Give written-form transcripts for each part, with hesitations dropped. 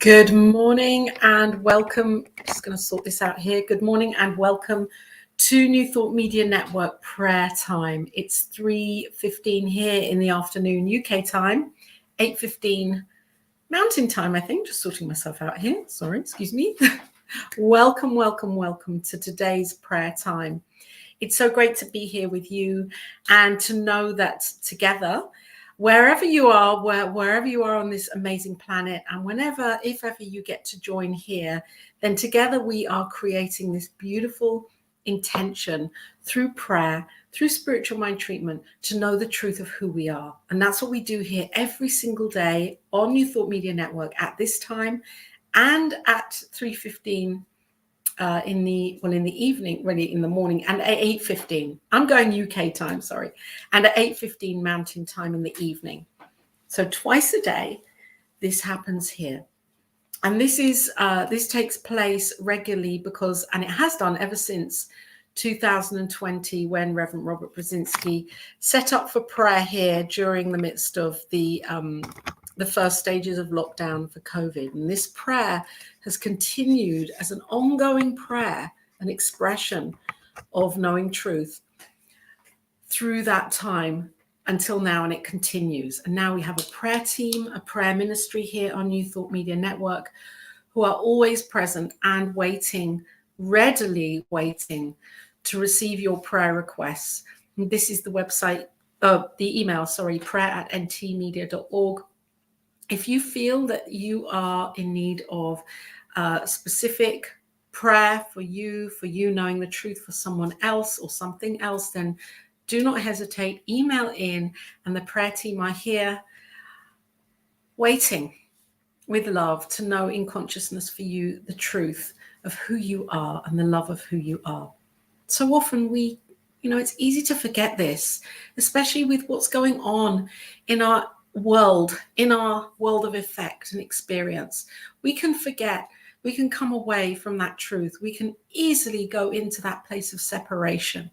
Good morning and welcome. Just going to sort this out here. Good morning and welcome to New Thought Media Network prayer time. It's 3:15 here in the afternoon UK time, 8:15 Mountain time, I think. Just sorting myself out here. Sorry, excuse me. Welcome to today's prayer time. It's so great to be here with you and to know that together, wherever you are, wherever you are on this amazing planet, and if ever you get to join here, then together we are creating this beautiful intention through prayer, through spiritual mind treatment, to know the truth of who we are. And that's what we do here every single day on New Thought Media Network at this time and at 3:15 in the evening, really in the morning, and at 8:15. I'm going UK time, sorry, and at 8:15 Mountain time in the evening. So twice a day, this happens here, and this takes place regularly and it has done ever since 2020, when Reverend Robert Brzezinski set up for prayer here during the midst of the first stages of lockdown for COVID. And this prayer has continued as an ongoing prayer, an expression of knowing truth through that time until now, and it continues. And now we have a prayer team, a prayer ministry here on New Thought Media Network, who are always present and readily waiting to receive your prayer requests. And this is the website, the email, prayer@ntmedia.org. If you feel that you are in need of specific prayer for you knowing the truth for someone else or something else, then do not hesitate. Email in, and the prayer team are here waiting with love to know in consciousness for you the truth of who you are and the love of who you are. So often it's easy to forget this, especially with what's going on in our world of effect and experience. We can forget, we can come away from that truth. We can easily go into that place of separation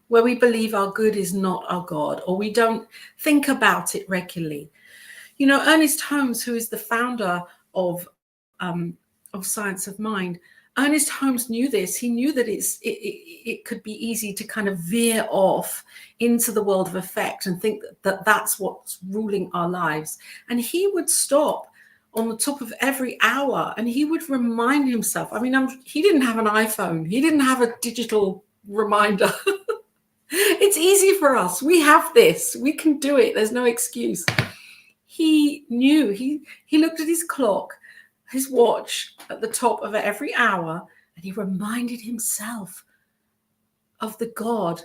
where we believe our good is not our God, or we don't think about it regularly. Ernest Holmes, who is the founder of Science of Mind, Ernest Holmes knew this. He knew that it could be easy to kind of veer off into the world of effect and think that that's what's ruling our lives. And he would stop on the top of every hour and he would remind himself. He didn't have an iPhone. He didn't have a digital reminder. It's easy for us. We have this. We can do it. There's no excuse. He knew. He looked at his clock, his watch at the top of every hour, and he reminded himself of the God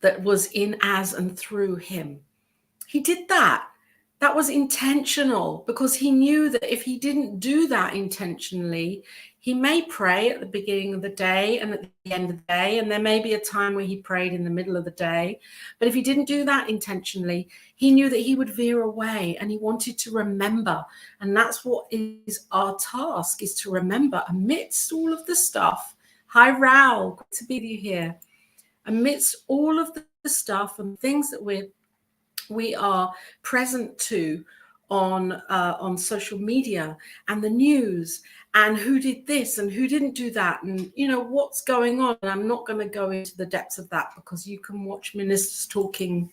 that was in, as, and through him. He did that. That was intentional, because he knew that if he didn't do that intentionally, he may pray at the beginning of the day and at the end of the day, and there may be a time where he prayed in the middle of the day. But if he didn't do that intentionally, he knew that he would veer away, and he wanted to remember. And that's what is our task, is to remember amidst all of the stuff. Hi, Raoul, good to be with you here. Amidst all of the stuff and things that we are present to on social media and the news, and who did this and who didn't do that, and what's going on. And I'm not going to go into the depths of that, because you can watch ministers talking,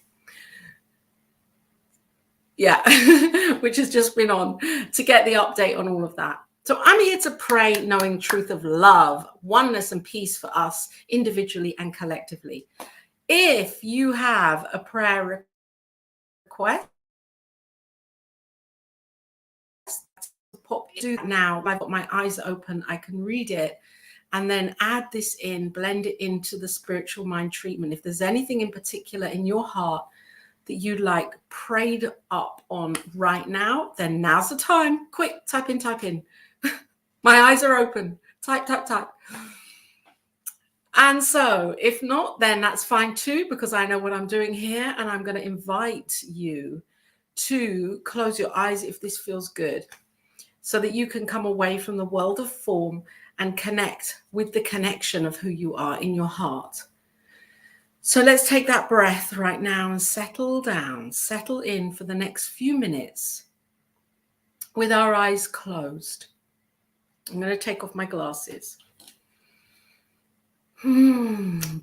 which has just been on, to get the update on all of that. So I'm here to pray, knowing truth of love, oneness and peace for us individually and collectively. If you have a prayer request, do that now. I've got my eyes open, I can read it and then add this in, blend it into the spiritual mind treatment. If there's anything in particular in your heart that you'd like prayed up on right now, then now's the time. Quick, type in. My eyes are open. Type. And so if not, then that's fine too, because I know what I'm doing here, and I'm going to invite you to close your eyes if this feels good, so that you can come away from the world of form and connect with the connection of who you are in your heart. So let's take that breath right now and settle down, settle in for the next few minutes with our eyes closed. I'm going to take off my glasses.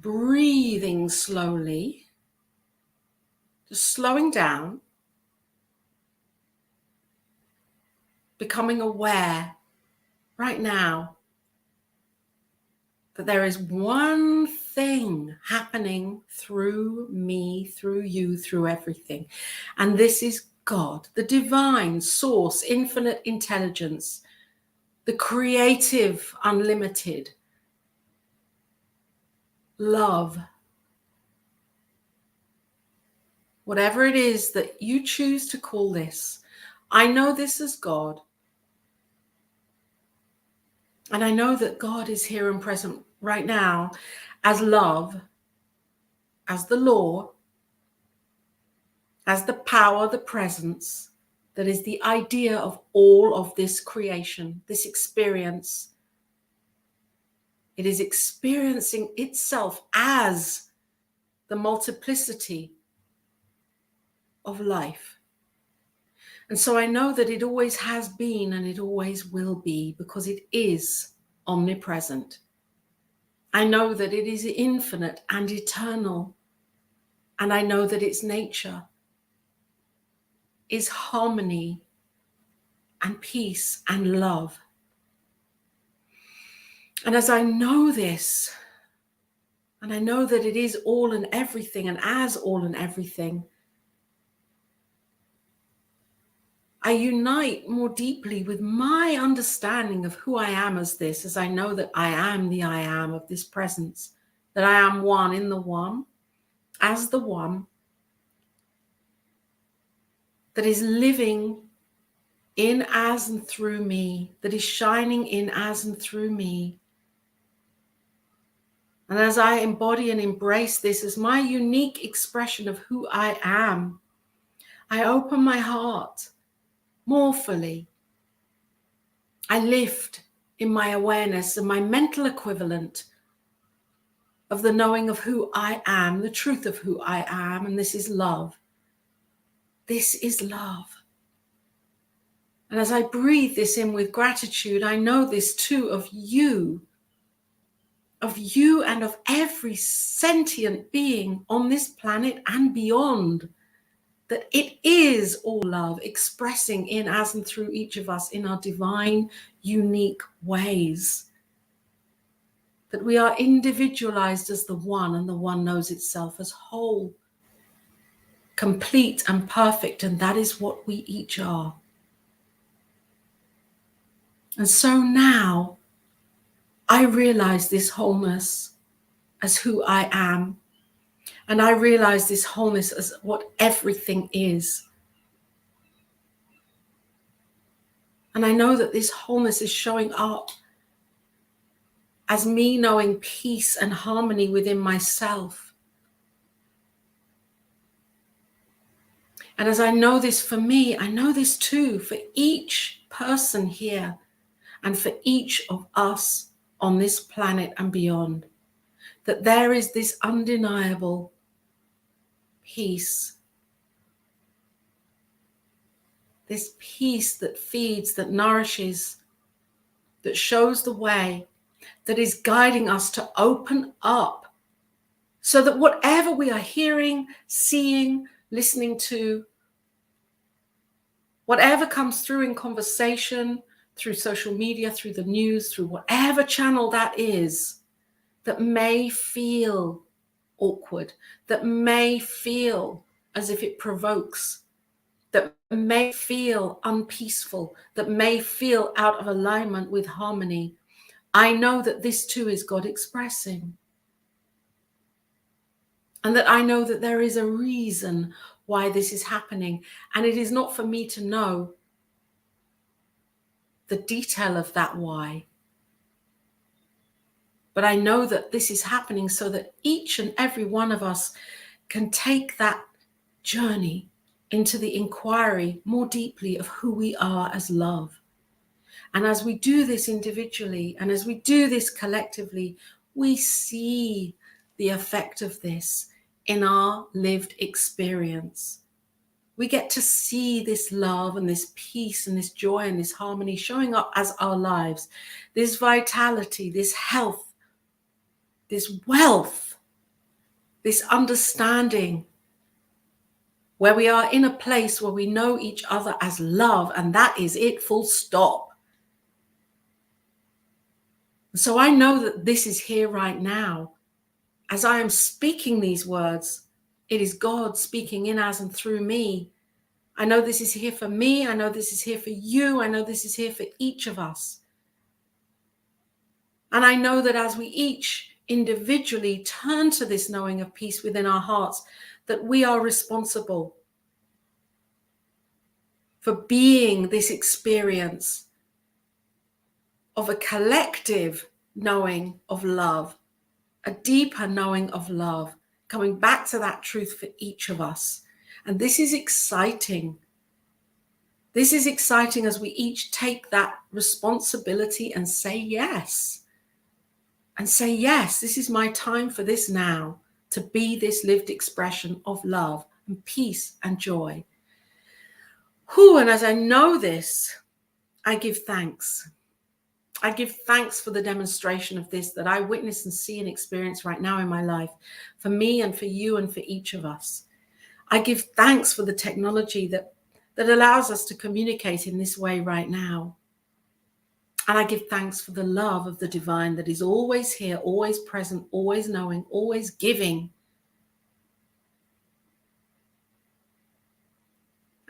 Breathing slowly, just slowing down, becoming aware right now that there is one thing happening through me, through you, through everything. And this is God, the divine source, infinite intelligence, the creative, unlimited love. Whatever it is that you choose to call this, I know this as God. And I know that God is here and present right now as love, as the law, as the power, the presence that is the idea of all of this creation, this experience. It is experiencing itself as the multiplicity of life. And so I know that it always has been and it always will be, because it is omnipresent. I know that it is infinite and eternal. And I know that its nature is harmony and peace and love. And as I know this, and I know that it is all and everything, and as all and everything, I unite more deeply with my understanding of who I am as this, as I know that I am the I am of this presence, that I am one in the one, as the one that is living in, as, and through me, that is shining in, as, and through me. And as I embody and embrace this as my unique expression of who I am, I open my heart more fully. I lift in my awareness and my mental equivalent of the knowing of who I am, the truth of who I am, and this is love. This is love. And as I breathe this in with gratitude, I know this too of you and of every sentient being on this planet and beyond, that it is all love expressing in, as, and through each of us in our divine, unique ways. That we are individualized as the one, and the one knows itself as whole, complete and perfect, and that is what we each are. And so now I realize this wholeness as who I am, and I realize this wholeness as what everything is. And I know that this wholeness is showing up as me knowing peace and harmony within myself. And as I know this for me, I know this too for each person here and for each of us on this planet and beyond, that there is this undeniable peace, this peace that feeds, that nourishes, that shows the way, that is guiding us to open up, so that whatever we are hearing, seeing, listening to, whatever comes through in conversation, through social media, through the news, through whatever channel that is, that may feel awkward, that may feel as if it provokes, that may feel unpeaceful, that may feel out of alignment with harmony, I know that this too is God expressing. And that I know that there is a reason why this is happening. And it is not for me to know the detail of that why. But I know that this is happening so that each and every one of us can take that journey into the inquiry more deeply of who we are as love. And as we do this individually and as we do this collectively, we see the effect of this in our lived experience. We get to see this love and this peace and this joy and this harmony showing up as our lives, this vitality, this health, this wealth, this understanding, where we are in a place where we know each other as love, and that is it, full stop. So I know that this is here right now. As I am speaking these words, it is God speaking in as and through me. I know this is here for me. I know this is here for you. I know this is here for each of us. And I know that as we each individually turn to this knowing of peace within our hearts, that we are responsible for being this experience of a collective knowing of love, a deeper knowing of love, coming back to that truth for each of us. And this is exciting. This is exciting as we each take that responsibility and say yes. And say, yes, this is my time for this now, to be this lived expression of love and peace and joy. And as I know this, I give thanks. I give thanks for the demonstration of this that I witness and see and experience right now in my life, for me and for you and for each of us. I give thanks for the technology that allows us to communicate in this way right now. And I give thanks for the love of the divine that is always here, always present, always knowing, always giving.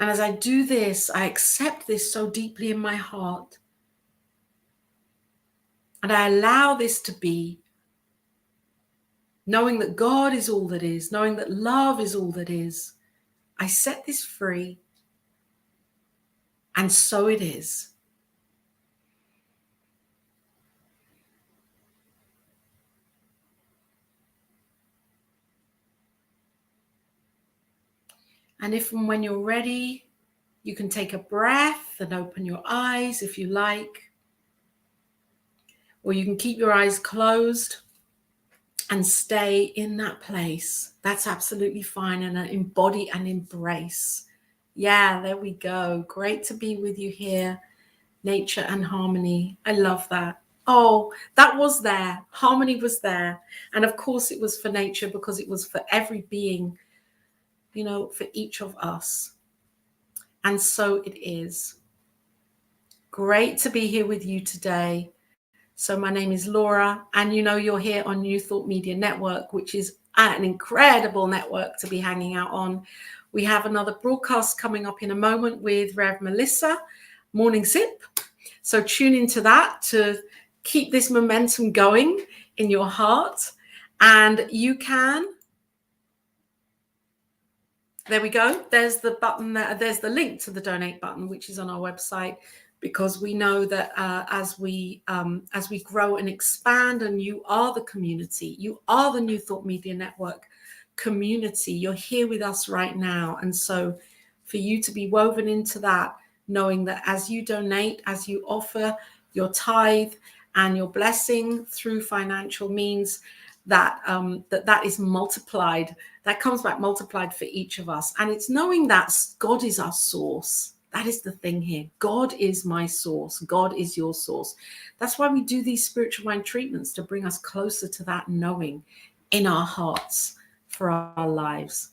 And as I do this, I accept this so deeply in my heart. And I allow this to be, knowing that God is all that is, knowing that love is all that is. I set this free, and so it is. And if and when you're ready, you can take a breath and open your eyes if you like. Or you can keep your eyes closed and stay in that place. That's absolutely fine. And embody and embrace. Yeah, there we go. Great to be with you here. Nature and harmony. I love that. Oh, that was there. Harmony was there. And of course it was for nature, because it was for every being, for each of us. And so it is. Great to be here with you today. So my name is Laura, and you're here on New Thought Media Network, which is an incredible network to be hanging out on. We have another broadcast coming up in a moment with Rev Melissa, Morning Sip. So tune into that to keep this momentum going in your heart. And you can, there we go. There's the button there. There's the link to the donate button, which is on our website, because we know that as we grow and expand, and you are the community, you are the New Thought Media Network community. You're here with us right now. And so for you to be woven into that, knowing that as you donate, as you offer your tithe and your blessing through financial means, that is multiplied, that comes back multiplied for each of us. And it's knowing that God is our source. That is the thing here. God is my source. God is your source. That's why we do these spiritual mind treatments, to bring us closer to that knowing in our hearts for our lives.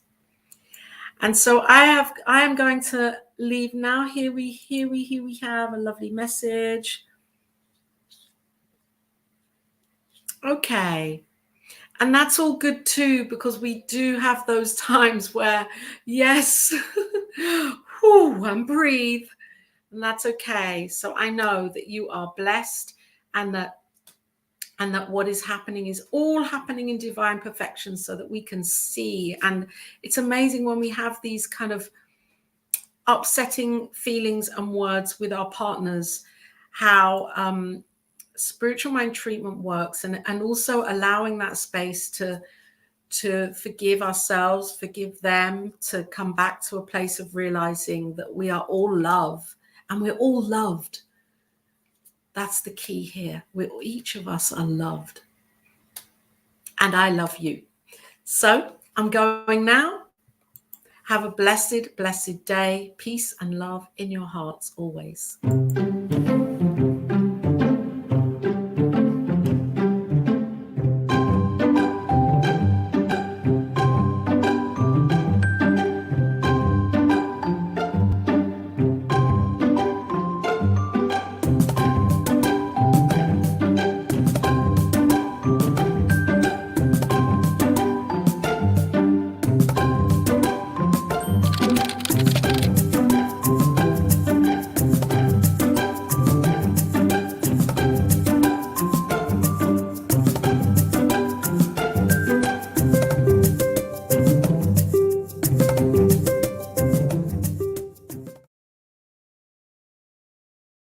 And so I am going to leave now. Here we have a lovely message. Okay. And that's all good too, because we do have those times where, yes, go and breathe, and that's okay. So I know that you are blessed, and that what is happening is all happening in divine perfection, so that we can see. And it's amazing when we have these kind of upsetting feelings and words with our partners, how spiritual mind treatment works, and also allowing that space to forgive ourselves, forgive them, to come back to a place of realizing that we are all love and we're all loved. That's the key here. Each of us are loved. And I love you. So I'm going now. Have a blessed, blessed day. Peace and love in your hearts always.